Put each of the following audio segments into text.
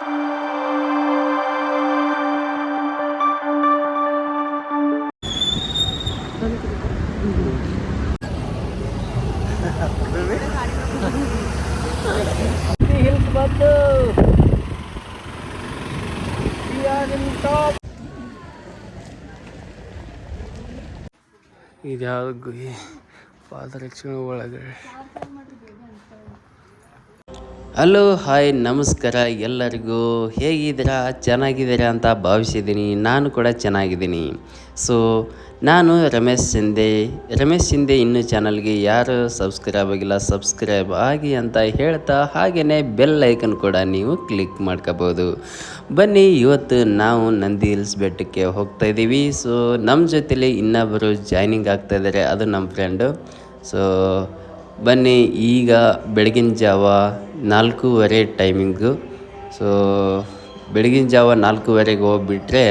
Hills ಬಂದು top. ಇದ್ಯಾವುದು ಪಾದರಕ್ಷಣೆ ಒಳಗೆ. ಹಲೋ ಹಾಯ್ ನಮಸ್ಕಾರ ಎಲ್ಲರಿಗೂ. ಹೇಗಿದ್ದೀರಾ? ಚೆನ್ನಾಗಿದ್ದೀರಾ ಅಂತ ಭಾವಿಸಿದ್ದೀನಿ. ನಾನು ಕೂಡ ಚೆನ್ನಾಗಿದ್ದೀನಿ. ಸೊ ನಾನು ರಮೇಶ್ ಶಿಂದೆ ಇನ್ನೂ ಚಾನಲ್ಗೆ ಯಾರು ಸಬ್ಸ್ಕ್ರೈಬ್ ಆಗಿಲ್ಲ ಸಬ್ಸ್ಕ್ರೈಬ್ ಆಗಿ ಅಂತ ಹೇಳ್ತಾ ಹಾಗೆಯೇ ಬೆಲ್ ಐಕನ್ ಕೂಡ ನೀವು ಕ್ಲಿಕ್ ಮಾಡ್ಕೋಬೋದು. ಬನ್ನಿ, ಇವತ್ತು ನಾವು ನಂದಿ ಹಿಲ್ಸ್ ಬೆಟ್ಟಕ್ಕೆ ಹೋಗ್ತಾಯಿದ್ದೀವಿ. ಸೊ ನಮ್ಮ ಜೊತೆಲಿ ಇನ್ನೊಬ್ಬರು ಜಾಯ್ನಿಂಗ್ ಆಗ್ತಾಯಿದ್ದಾರೆ, ಅದು ನಮ್ಮ ಫ್ರೆಂಡು. ಸೊ ಬನ್ನಿ, ಈಗ ಬೆಳಗಿನ ಜಾವ 4:30 ಟೈಮಿಂಗು. ಸೊ ಬೆಳಗಿನ ಜಾವ 4:30ಗೆ ಹೋಗ್ಬಿಟ್ರೆ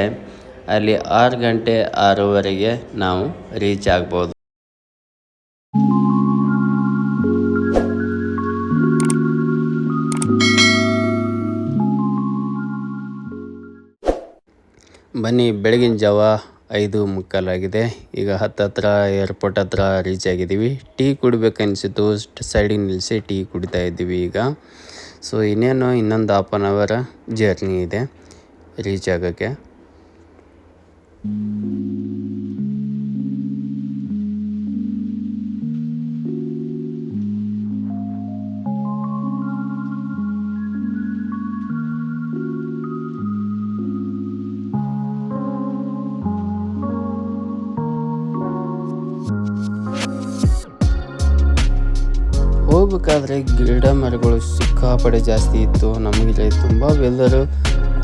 ಅಲ್ಲಿ 6 ಗಂಟೆ 6:30ಗೆ ನಾವು ರೀಚ್ ಆಗ್ಬೋದು. ಬನ್ನಿ, ಬೆಳಗಿನ ಜಾವ 5:45 ಈಗ ಹತ್ತಿರ ಏರ್ಪೋರ್ಟ್ ಹತ್ರ ರೀಚ್ ಆಗಿದ್ದೀವಿ. ಟೀ ಕುಡಿಬೇಕನ್ನಿಸಿತು, ಸೈಡಿಗೆ ನಿಲ್ಲಿಸಿ ಟೀ ಕುಡಿತಾ ಇದ್ದೀವಿ ಈಗ. ಸೊ ಇನ್ನೊಂದು 1/2 ಅವರ್ ಜರ್ನಿ ಇದೆ ರೀಚ್ ಆಗೋಕ್ಕೆ. ಹೋಗ್ಬೇಕಾದ್ರೆ ಗಿಡ ಮರಗಳು ಸಿಕ್ಕಾಪಡೆ ಜಾಸ್ತಿ ಇತ್ತು. ನಮಗೆ ತುಂಬ ವೆದರು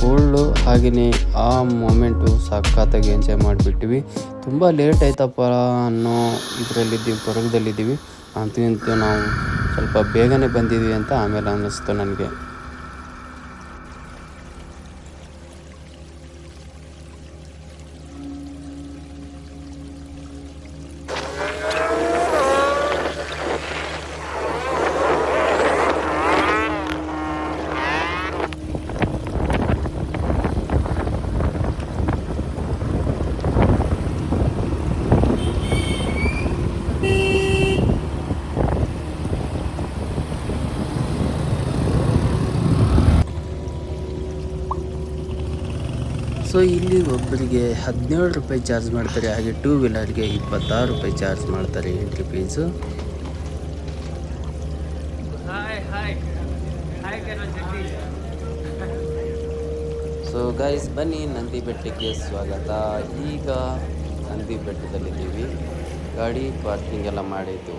ಕೋಲ್ಡು, ಹಾಗೆಯೇ ಆ ಮೂಮೆಂಟು ಸಖತ್ತಾಗಿ ಎಂಜಾಯ್ ಮಾಡಿಬಿಟ್ವಿ. ತುಂಬ ಲೇಟ್ ಆಯ್ತಪ್ಪ ಅನ್ನೋ ಇದರಲ್ಲಿದ್ದೀವಿ, ಕೊರಗದಲ್ಲಿದ್ದೀವಿ. ಅಂತೂ ನಾವು ಸ್ವಲ್ಪ ಬೇಗನೆ ಬಂದಿದ್ವಿ ಅಂತ ಆಮೇಲೆ ಅನ್ನಿಸ್ತು ನನಗೆ. ಸೊ ಇಲ್ಲಿ ಒಬ್ಬರಿಗೆ 17 ರೂಪಾಯಿ ಚಾರ್ಜ್ ಮಾಡ್ತಾರೆ, ಹಾಗೆ 2 ವೀಲರ್ಗೆ 26 ರೂಪಾಯಿ ಚಾರ್ಜ್ ಮಾಡ್ತಾರೆ ಎಂಟ್ರಿ ಫೀಸು. ಸೊ ಗೈಸ್, ಬನ್ನಿ, ನಂದಿ ಬೆಟ್ಟಕ್ಕೆ ಸ್ವಾಗತ. ಈಗ ನಂದಿ ಬೆಟ್ಟದಲ್ಲಿದ್ದೀವಿ. ಗಾಡಿ ಪಾರ್ಕಿಂಗ್ ಎಲ್ಲ ಮಾಡಿದ್ದು.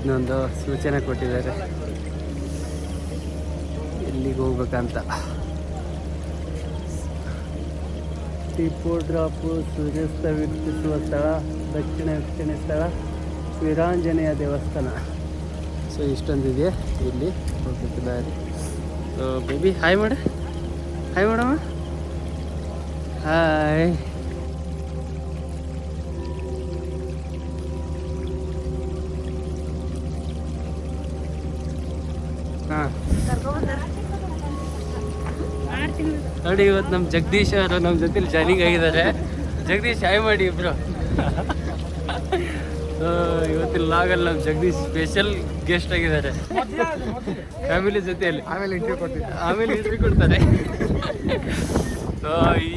ಇನ್ನೊಂದು ಸೂಚನೆ ಕೊಟ್ಟಿದ್ದಾರೆ ಎಲ್ಲಿಗೆ ಹೋಗ್ಬೇಕಂತ. ಟಿಪ್ಪು ಡ್ರಾಪು, ಸೂರ್ಯಾಸ್ತ ವೀಕ್ಷಿಸುವ ಸ್ಥಳ, ದಕ್ಷಿಣ ವೀಕ್ಷಣೆ ಸ್ಥಳ, ವೀರಾಂಜನೇಯ ದೇವಸ್ಥಾನ. ಸೊ ಇಷ್ಟೊಂದಿದೆ ಇಲ್ಲಿ ಹೋಗ್ತಿದ್ದಾರೆ. So baby hi madam. Hi. ನೋಡಿ, ಇವತ್ತು ನಮ್ಮ ಜಗದೀಶ್ ಅವರು ನಮ್ಮ ಜೊತೆಲಿ ಜಾಯ್ನಿಂಗ್ ಆಗಿದ್ದಾರೆ. ಜಗದೀಶ್ ಹಾಯ್ ಮಾಡಿ ಇಬ್ರು. ಇವತ್ತಿನ ಲಾಗಲ್ಲಿ ನಮ್ಮ ಜಗದೀಶ್ ಸ್ಪೆಷಲ್ ಗೆಸ್ಟ್ ಆಗಿದ್ದಾರೆ ಫ್ಯಾಮಿಲಿ ಜೊತೆಯಲ್ಲಿ. ಆಮೇಲೆ ಇಂಟರ್ವ್ಯೂ ಕೊಡ್ತಾರೆ. ಸೊ ಈ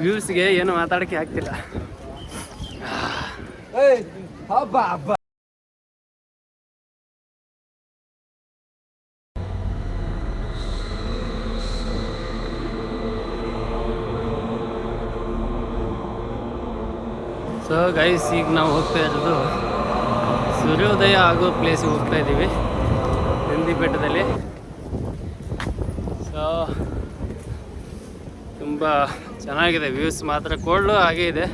ವ್ಯೂಸ್ಗೆ ಏನು ಮಾತಾಡೋಕ್ಕೆ ಆಗ್ತಿಲ್ಲ. ಸೊ ಗೈಸ್, ಈಗ ನಾವು ಹೋಗ್ತಾ ಇರೋದು ಸೂರ್ಯೋದಯ ಆಗೋ ಪ್ಲೇಸಿಗೆ ಹೋಗ್ತಾ ಇದ್ದೀವಿ, ನಂದಿ ಬೆಟ್ಟದಲ್ಲಿ. ಸೊ ತುಂಬ ಚೆನ್ನಾಗಿದೆ ವ್ಯೂಸ್ ಮಾತ್ರ. ಕೋಲ್ಡು ಹಾಗೇ ಇದೆ.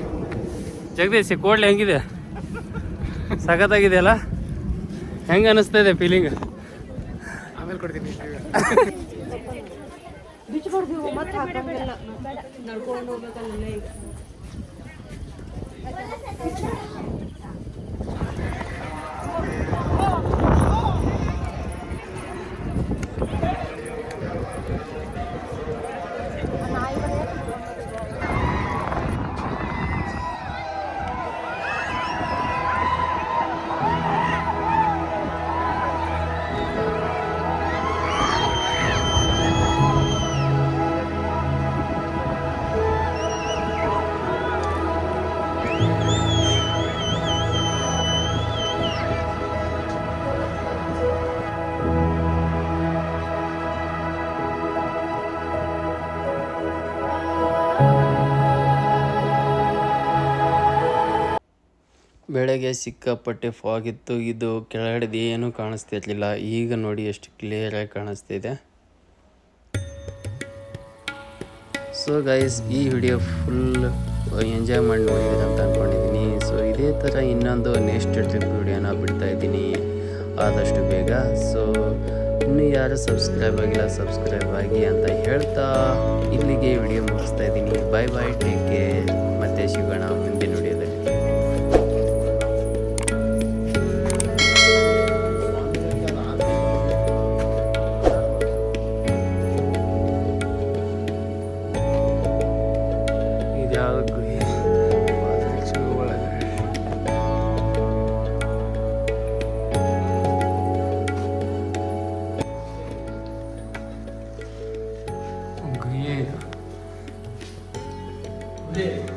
ಜಗದೀಶ್, ಕೋಲ್ಡ್ ಹೆಂಗಿದೆ? ಸಖತ್ತಾಗಿದೆ ಅಲ್ಲ? ಹೆಂಗೆ ಅನ್ನಿಸ್ತಾ ಇದೆ ಫೀಲಿಂಗ್? ಆಮೇಲೆ ಕೊಡ್ತೀನಿ. ಮತ್ತೆ ಹಾಕಂಗಿಲ್ಲ ನಡ್ಕೊಂಡು ಹೋಗ್ಬೇಕಲ್ಲ ಈಗ. ಬೆಳಗ್ಗೆ ಸಿಕ್ಕಾಪಟ್ಟೆ ಫಾಗ್ ಇತ್ತು. ಇದು ಕೆಳಗಡೆದು ಏನೂ ಕಾಣಿಸ್ತಿರ್ಲಿಲ್ಲ. ಈಗ ನೋಡಿ ಎಷ್ಟು ಕ್ಲಿಯರಾಗಿ ಕಾಣಿಸ್ತಿದೆ. ಸೊ ಗೈಸ್, ಈ ವಿಡಿಯೋ ಫುಲ್ ಎಂಜಾಯ್ ಮಾಡಿ ನೋಡಿದ್ರೆ ಅಂತ ಅಂದ್ಕೊಂಡಿದ್ದೀನಿ. ಸೊ ಇದೇ ಥರ ಇನ್ನೊಂದು ನೆಕ್ಸ್ಟ್ ಟ್ರಿಪ್ ವಿಡಿಯೋನ ಬಿಡ್ತಾ ಇದ್ದೀನಿ ಆದಷ್ಟು ಬೇಗ. ಸೊ ಇನ್ನೂ ಯಾರು ಸಬ್ಸ್ಕ್ರೈಬ್ ಆಗಿಲ್ಲ, ಸಬ್ಸ್ಕ್ರೈಬ್ ಆಗಿ ಅಂತ ಹೇಳ್ತಾ ಇಲ್ಲಿಗೆ ವಿಡಿಯೋ ಮುಗಿಸ್ತಾ ಇದ್ದೀನಿ. Bye bye, take care. ಮತ್ತೆ ಸಿಗೋಣ ಮುಂದಿನ ವಿಡಿಯೋದಲ್ಲಿ. Yeah.